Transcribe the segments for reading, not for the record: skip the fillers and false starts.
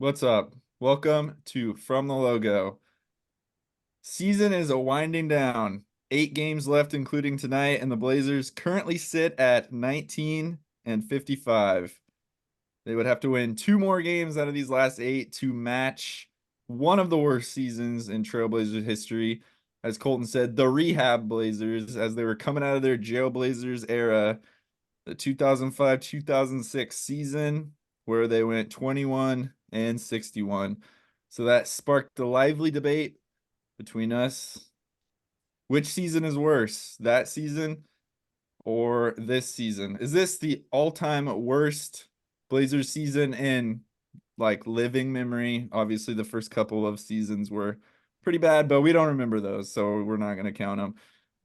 What's up? Welcome to From the Logo. Season is winding down. 8 games left, including tonight, and the Blazers currently sit at 19 and 55. They would have to win 2 more games out of these last 8 to match one of the worst seasons in Trailblazers history. As Colton said, the rehab Blazers, as they were coming out of their jail Blazers era, the 2005-2006 season, where they went 21 and 61. So that sparked a lively debate between us. Which season is worse, that season or this season? Is this the all-time worst Blazers season in like living memory? Obviously, the first couple of seasons were pretty bad, but we don't remember those, so we're not going to count them.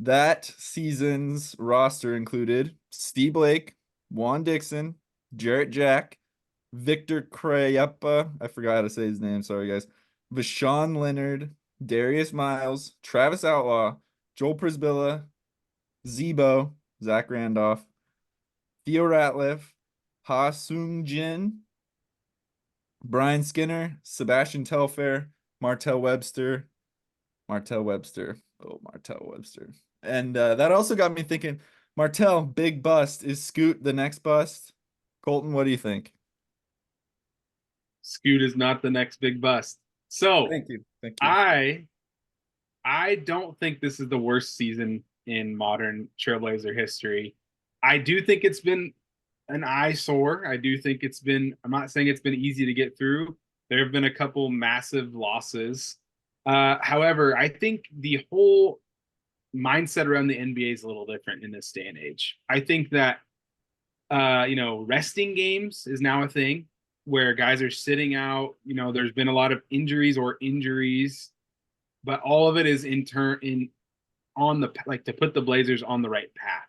That season's roster included Steve Blake, Juan Dixon, Jarrett Jack, Victor Crayappa. I forgot how to say his name. Sorry, guys. Vashawn Leonard, Darius Miles, Travis Outlaw, Joel Prisbilla, Zebo, Zach Randolph, Theo Ratliff, Ha Sung Jin, Brian Skinner, Sebastian Telfair, Martell Webster, Martell Webster. Oh, Martell Webster. And that also got me thinking, Martell, big bust. Is Scoot the next bust? Colton, what do you think? Scoot is not the next big bust. So Thank you. Thank you. I I don't think this is the worst season in modern Trailblazer history. I do think it's been an eyesore. I do think I'm not saying it's been easy to get through. There have been a couple massive losses. However, I think the whole mindset around the NBA is a little different in this day and age. I think that resting games is now a thing where guys are sitting out. There's been a lot of injuries, but all of it is in turn in on the like to put the Blazers on the right path.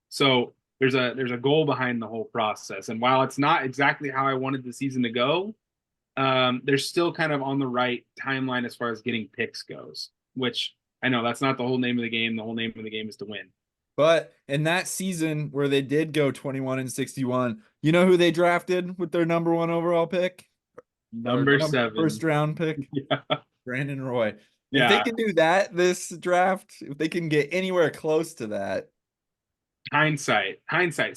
So there's a goal behind the whole process, and while it's not exactly how I wanted the season to go, they're still kind of on the right timeline as far as getting picks goes. Which I know that's not the whole name of the game. The whole name of the game is to win. But in that season where they did go 21 and 61, you know who they drafted with their number one overall pick? Or Number first seven. round pick? Yeah. Brandon Roy. If they Yeah. can do that this draft, if they can get anywhere close to that, Hindsight.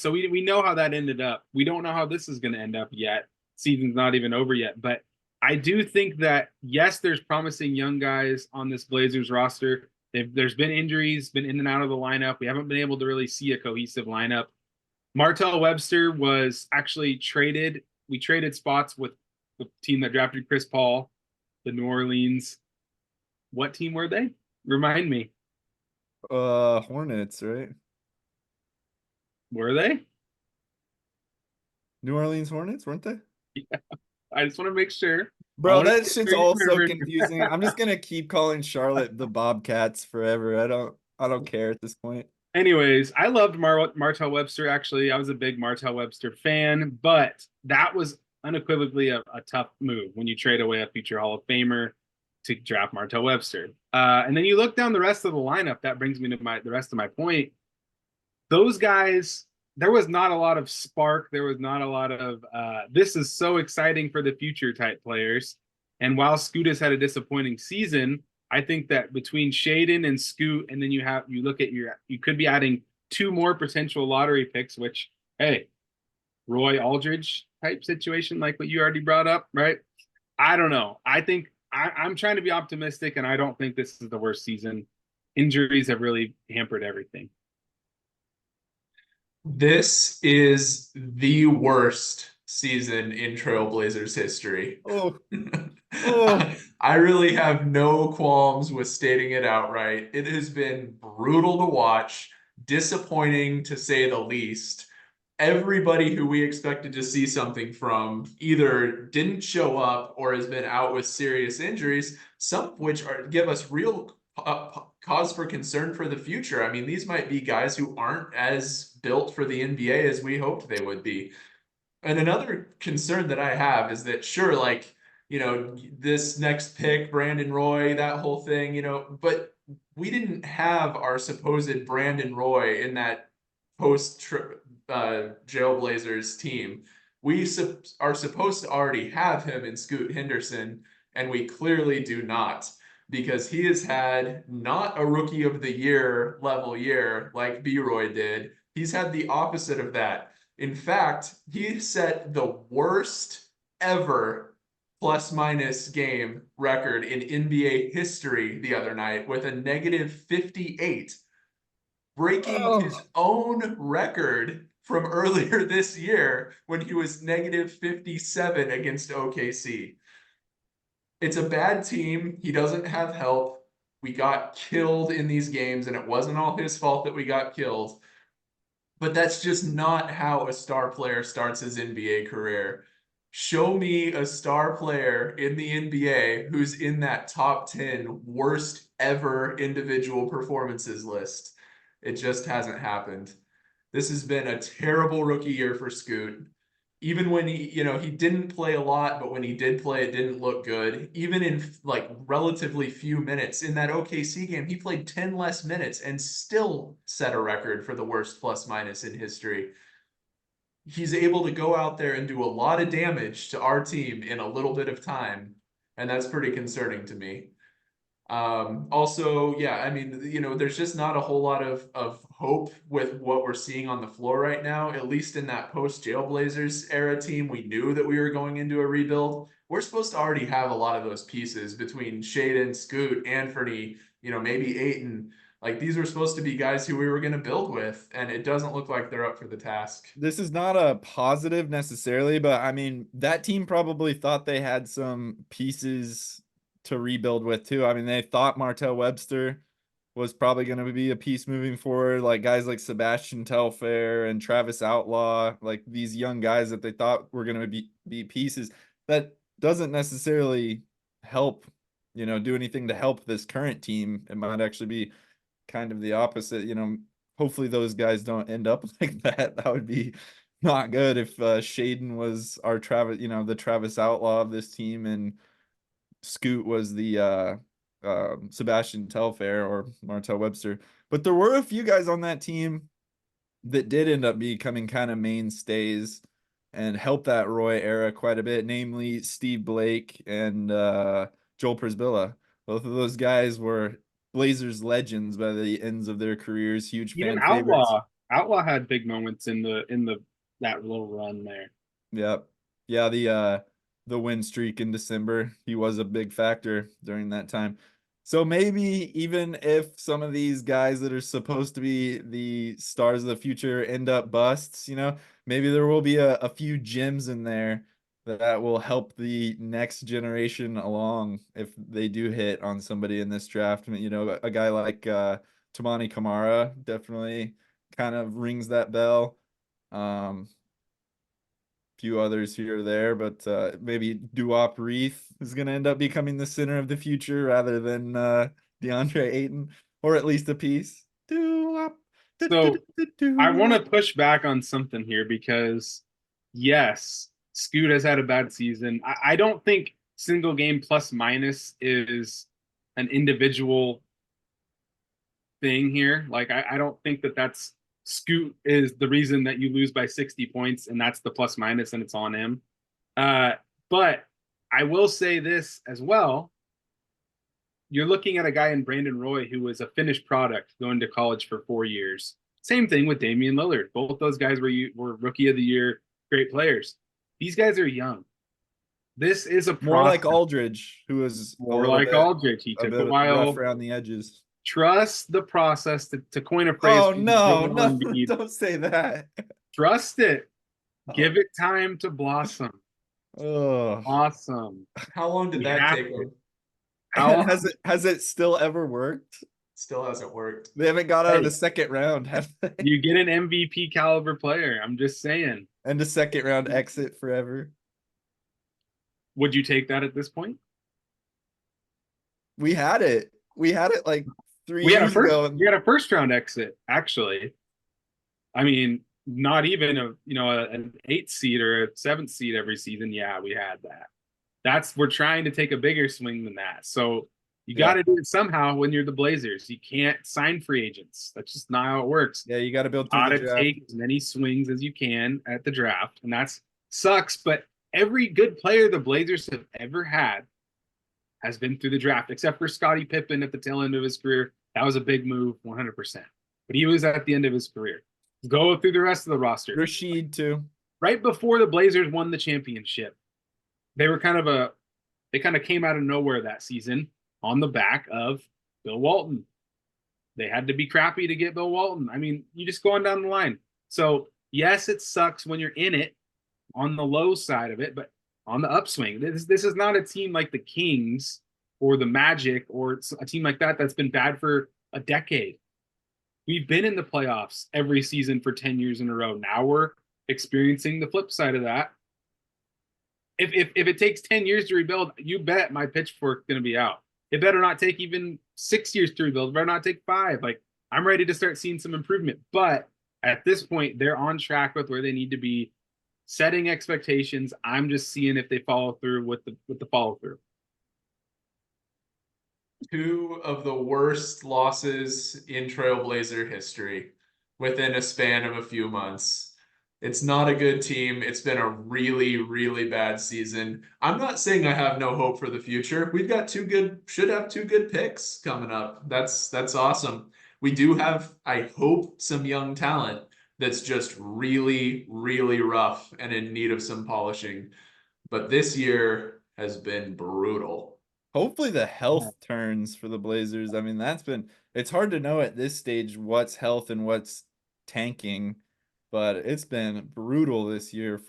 So we know how that ended up. We don't know how this is going to end up yet. Season's not even over yet, but I do think that yes, there's promising young guys on this Blazers roster. There's been injuries, been in and out of the lineup. We haven't been able to really see a cohesive lineup. Martell Webster was actually traded. We traded spots with the team that drafted Chris Paul, the New Orleans. What team were they? Remind me. Hornets, right? Were they? New Orleans Hornets, weren't they? I just want to make sure. I Bro, want to that make shit's sure you all so remembered. confusing. I'm just gonna keep calling Charlotte the Bobcats forever. I don't care at this point. Anyways, I loved Martell Webster. Actually, I was a big Martell Webster fan, but that was unequivocally a tough move when you trade away a future Hall of Famer to draft Martell Webster. And then you look down the rest of the lineup. That brings me to the rest of my point. Those guys, there was not a lot of spark. There was not a lot of this is so exciting for the future type players. And while Scoot has had a disappointing season, I think that between Shaden and Scoot, and then you look at you could be adding 2 more potential lottery picks, which hey, Roy Aldridge type situation, like what you already brought up, right? I don't know. I think I'm trying to be optimistic, and I don't think this is the worst season. Injuries have really hampered everything. This is the worst season in Trailblazers history. Oh, oh, I really have no qualms with stating it outright. It has been brutal to watch, disappointing to say the least. Everybody who we expected to see something from either didn't show up or has been out with serious injuries, some of which give us real cause for concern for the future. I mean, these might be guys who aren't as built for the NBA as we hoped they would be. And another concern that I have is that, sure, like, this next pick, Brandon Roy, that whole thing, but we didn't have our supposed Brandon Roy in that post Jailblazers team. We are supposed to already have him in Scoot Henderson, and we clearly do not, because he has had not a rookie of the year level year like B-Roy did. He's had the opposite of that. In fact, he set the worst ever plus minus game record in NBA history the other night with a negative 58, breaking his own record from earlier this year when he was negative 57 against OKC. It's a bad team. He doesn't have help. We got killed in these games, and it wasn't all his fault that we got killed. But that's just not how a star player starts his NBA career. Show me a star player in the NBA who's in that top 10 worst ever individual performances list. It just hasn't happened. This has been a terrible rookie year for Scoot. Even when he didn't play a lot, but when he did play, it didn't look good. Even in like relatively few minutes in that OKC game, he played 10 less minutes and still set a record for the worst plus minus in history. He's able to go out there and do a lot of damage to our team in a little bit of time, and that's pretty concerning to me. Also, yeah, I mean, there's just not a whole lot of hope with what we're seeing on the floor right now, at least in that post Jailblazers era team. We knew that we were going into a rebuild. We're supposed to already have a lot of those pieces between Shaedon, Scoot, Anthony, maybe Ayton. Like, these were supposed to be guys who we were going to build with, and it doesn't look like they're up for the task. This is not a positive necessarily, but I mean, that team probably thought they had some pieces to rebuild with too. I mean, they thought Martell Webster was probably going to be a piece moving forward, like guys like Sebastian Telfair and Travis Outlaw, like these young guys that they thought were going to be pieces. That doesn't necessarily help, do anything to help this current team. It might actually be kind of the opposite. Hopefully those guys don't end up like that. That would be not good if Shaedon was our Travis, the Travis Outlaw of this team, and Scoot was the Sebastian Telfair or Martell Webster. But there were a few guys on that team that did end up becoming kind of mainstays and help that Roy era quite a bit, namely Steve Blake and Joel Przybilla. Both of those guys were Blazers legends by the ends of their careers, huge Even fan favorites. Outlaw had big moments in that little run there. Yep. Yeah, the win streak in December, he was a big factor during that time. So maybe even if some of these guys that are supposed to be the stars of the future end up busts, maybe there will be a few gems in there that will help the next generation along if they do hit on somebody in this draft. A guy like Toumani Camara definitely kind of rings that bell. Few others here or there, but maybe Duop Reith is going to end up becoming the center of the future rather than DeAndre Ayton, or at least a piece. Duop. So I want to push back on something here because, yes, Scoot has had a bad season. I don't think single game plus minus is an individual thing here. Like, I don't think that's Scoot is the reason that you lose by 60 points, and that's the plus minus, and it's on him. But I will say this as well. You're looking at a guy in Brandon Roy who was a finished product going to college for 4 years. Same thing with Damian Lillard. Both those guys were rookie of the year, great players. These guys are young. This is a more like Aldridge, who was more like Aldridge. He took a while around the edges. Trust the process, to coin a phrase. Oh, no, don't say that. Trust it. Give it time to blossom. Oh, awesome. How long did that take him? Has it still ever worked? Still hasn't worked. They haven't got out of the second round, have they? You get an MVP caliber player. I'm just saying. And a second round exit forever. Would you take that at this point? We had it like 3 years ago. We had a first round exit, actually. I mean, not even an 8th seed or a 7th seed every season. Yeah, we had that. We're trying to take a bigger swing than that. So you got to do it somehow when you're the Blazers. You can't sign free agents. That's just not how it works. Yeah, you got to build. Got to take as many swings as you can at the draft, and that's sucks, but every good player the Blazers have ever had has been through the draft, except for Scottie Pippen at the tail end of his career. That was a big move, 100%. But he was at the end of his career. Go through the rest of the roster. Rashid too. Right before the Blazers won the championship, they kind of came out of nowhere that season on the back of Bill Walton. They had to be crappy to get Bill Walton. I mean, you just go on down the line. So yes, it sucks when you're in it on the low side of it, but on the upswing, this is not a team like the Kings or the Magic or a team like that that's been bad for a decade. We've been in the playoffs every season for 10 years in a row. Now we're experiencing the flip side of that. If it takes 10 years to rebuild, you bet my pitchfork's going to be out. It better not take even 6 years to rebuild. It better not take 5. Like, I'm ready to start seeing some improvement. But at this point, they're on track with where they need to be, setting expectations. I'm just seeing if they follow through with the follow through. 2 of the worst losses in Trailblazer history within a span of a few months. It's not a good team. It's been a really, really bad season. I'm not saying I have no hope for the future. We've got should have 2 good picks coming up. That's awesome. We do have, I hope, some young talent that's just really, really rough and in need of some polishing. But this year has been brutal. Hopefully the health turns for the Blazers. I mean, it's hard to know at this stage what's health and what's tanking, but it's been brutal this year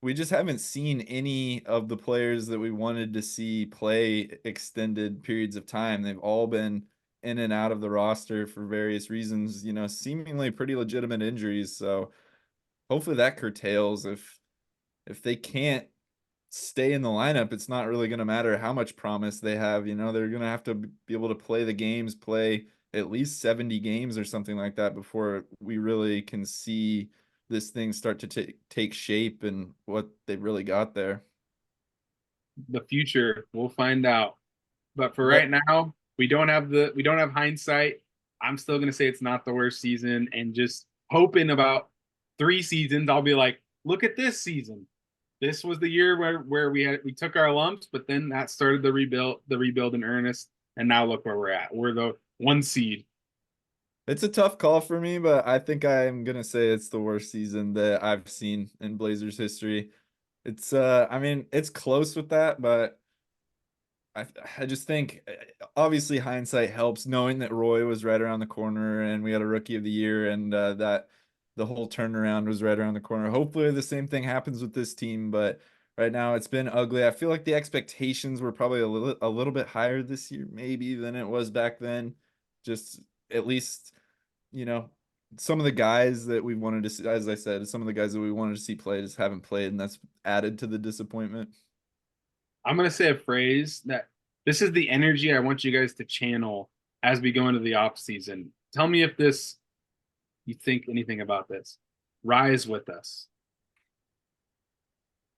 we just haven't seen any of the players that we wanted to see play extended periods of time. They've all been in and out of the roster for various reasons, seemingly pretty legitimate injuries. So hopefully that curtails. If they can't stay in the lineup, it's not really going to matter how much promise they have. They're going to have to be able to play the games, play at least 70 games or something like that before we really can see this thing start to take shape and what they've really got there. The future, we'll find out. But for right now, we don't have hindsight. I'm still going to say it's not the worst season, and just hoping about 3 seasons I'll be like, look at this season. This was the year where we took our lumps, but then that started the rebuild in earnest, and now look where we're at. We're the 1 seed. It's a tough call for me, but I think I'm gonna say it's the worst season that I've seen in Blazers history. It's I mean, it's close with that, but I just think obviously hindsight helps, knowing that Roy was right around the corner and we had a rookie of the year, and that the whole turnaround was right around the corner. Hopefully the same thing happens with this team, but right now it's been ugly. I feel like the expectations were probably a little bit higher this year maybe than it was back then. Just at least, some of the guys that we wanted to see, as I said, some of the guys that we wanted to see play just haven't played, and that's added to the disappointment. I'm going to say a phrase that this is the energy I want you guys to channel as we go into the off season. Tell me if you think anything about this. Rise with us.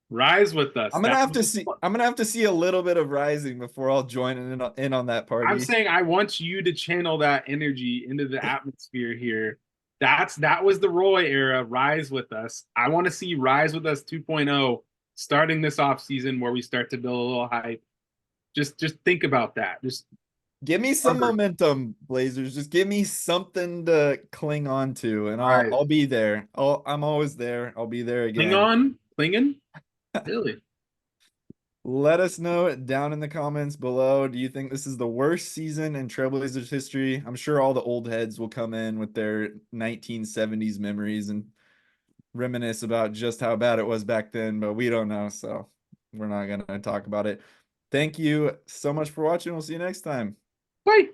Rise with us. I'm gonna have to see a little bit of rising before I'll join in on that party. I'm saying I want you to channel that energy into the atmosphere here. That was the Roy era. Rise with us. I want to see Rise with Us 2.0 starting this off season, where we start to build a little hype. Just think about that. Just give me some momentum, Blazers. Just give me something to cling on to, and I'll be there. I'm always there. I'll be there again. Clinging. Really? Let us know down in the comments below. Do you think this is the worst season in Trailblazers history? I'm sure all the old heads will come in with their 1970s memories and reminisce about just how bad it was back then, but we don't know, so we're not going to talk about it. Thank you so much for watching. We'll see you next time. Bye.